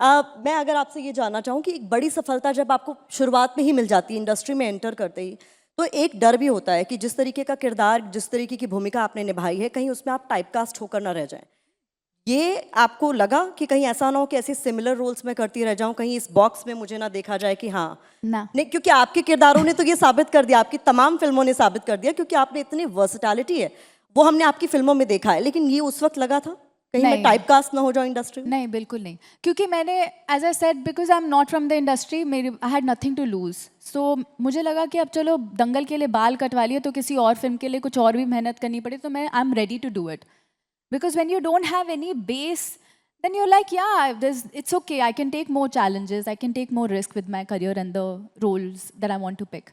मैं अगर आपसे ये जानना चाहूँ कि एक बड़ी सफलता जब आपको शुरुआत में ही मिल जाती है, इंडस्ट्री में एंटर करते ही, तो एक डर भी होता है कि जिस तरीके का किरदार, जिस तरीके की भूमिका आपने निभाई है, कहीं उसमें आप टाइपकास्ट होकर ना रह जाएं। ये आपको लगा कि कहीं ऐसा ना हो कि ऐसे सिमिलर रोल्स में करती रह जाऊं, कहीं इस बॉक्स में मुझे ना देखा जाए कि हाँ ना नहीं, क्योंकि आपके किरदारों ने तो ये साबित कर दिया, आपकी तमाम फिल्मों ने साबित कर दिया, क्योंकि आपने इतनी वर्सटैलिटी है वो हमने आपकी फिल्मों में देखा है। लेकिन ये उस वक्त लगा था कहीं मैं नहीं टाइपकास्ट ना हो जाऊं इंडस्ट्री में? नहीं, बिल्कुल नहीं, क्योंकि मैंने as I said because I am not from the industry, मेरी I had nothing to lose. So मुझे लगा कि अब चलो दंगल के लिए बाल कटवा लिए तो किसी और फिल्म के लिए कुछ और भी मेहनत करनी पड़ी, तो मैं I am ready to do it. Because when you don't have any base then you're like, yeah, it's okay, I can take more challenges, I can take more risk with my career and the roles that I want to pick.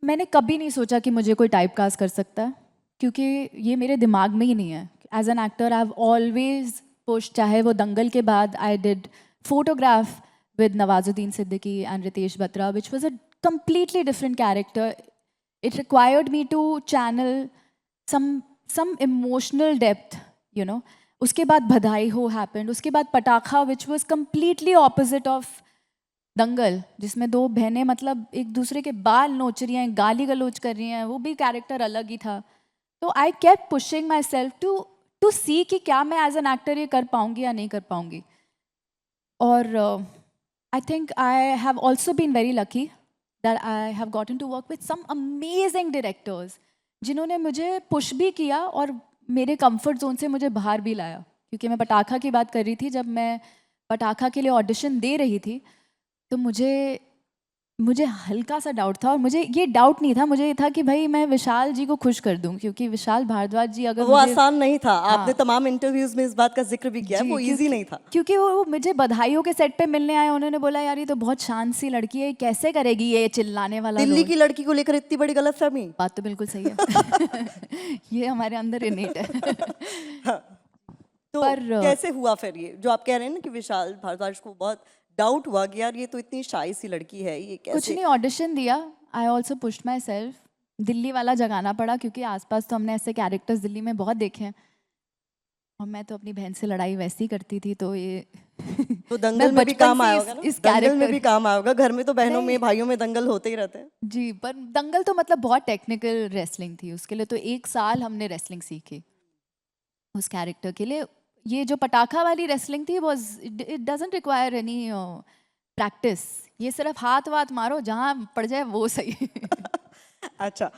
मैंने कभी नहीं सोचा कि मुझे कोई type cast कर सकता है, क्योंकि ये मेरे दिमाग में ही नहीं है। As an actor I have always push, चाहे वो दंगल के बाद I did photograph with Nawazuddin Siddiqui and Ritesh Batra, which was a completely different character. It required me to channel some emotional depth, you know. उसके बाद बधाई हो happened, उसके बाद पटाखा which was completely opposite of दंगल, जिसमें दो बहनें मतलब एक दूसरे के बाल नोच रही हैं, गाली गलौज कर रही हैं, वो भी कैरेक्टर अलग ही था। तो आई kept pushing myself to see कि क्या मैं एज एन एक्टर ये कर पाऊंगी या नहीं कर पाऊंगी। और I think I have also been very lucky that I have gotten to work with some amazing directors जिन्होंने मुझे पुश भी किया और मेरे कंफर्ट जोन से मुझे बाहर भी लाया। क्योंकि मैं पटाखा की बात कर रही थी, जब मैं पटाखा के लिए ऑडिशन दे रही थी तो मुझे हल्का सा डाउट था, और मुझे ये डाउट नहीं था, मुझे ये था कि भाई मैं विशाल जी को खुश कर दूं, क्योंकि विशाल भारद्वाज जी अगर वो आसान नहीं था। आपने तमाम इंटरव्यूज में इस बात का जिक्र भी किया है, वो इजी नहीं था। क्योंकि वो मुझे बधाइयों के सेट पे मिलने आए, उन्होंने बोला यार ये तो बहुत शांत सी लड़की है, कैसे करेगी ये चिल्लाने वाला दिल्ली रोल। की लड़की को लेकर इतनी बड़ी गलतफहमी। बात तो बिल्कुल सही है। ये हमारे अंदर इनेट है। तो कैसे हुआ फिर ये जो आप कह रहे हैं ना कि विशाल भारद्वाज को बहुत डाउट हुआ कि यार ये तो इतनी शाई सी लड़की है, ये कैसे? कुछ नहीं, ऑडिशन दिया, I also pushed my self, Delhi वाला जगाना पड़ा, क्योंकि आसपास तो हमने ऐसे कैरेक्टर्स दिल्ली में बहुत देखे हैं, और मैं तो अपनी बहन से लड़ाई वैसी करती थी, तो ये तो दंगल में भी काम आया होगा ना? इस दंगल में भी काम आया होगा। घर में तो बहनों में भाइयों में दंगल होते ही रहते हैं जी। पर दंगल तो मतलब बहुत टेक्निकल रेसलिंग थी, उसके लिए तो 1 साल हमने रेसलिंग सीखी उस कैरेक्टर के लिए। ये जो पटाखा वाली रेसलिंग थी was it doesn't require any practice, ये सिर्फ हाथ वाथ मारो, जहाँ पड़ जाए वो सही। अच्छा।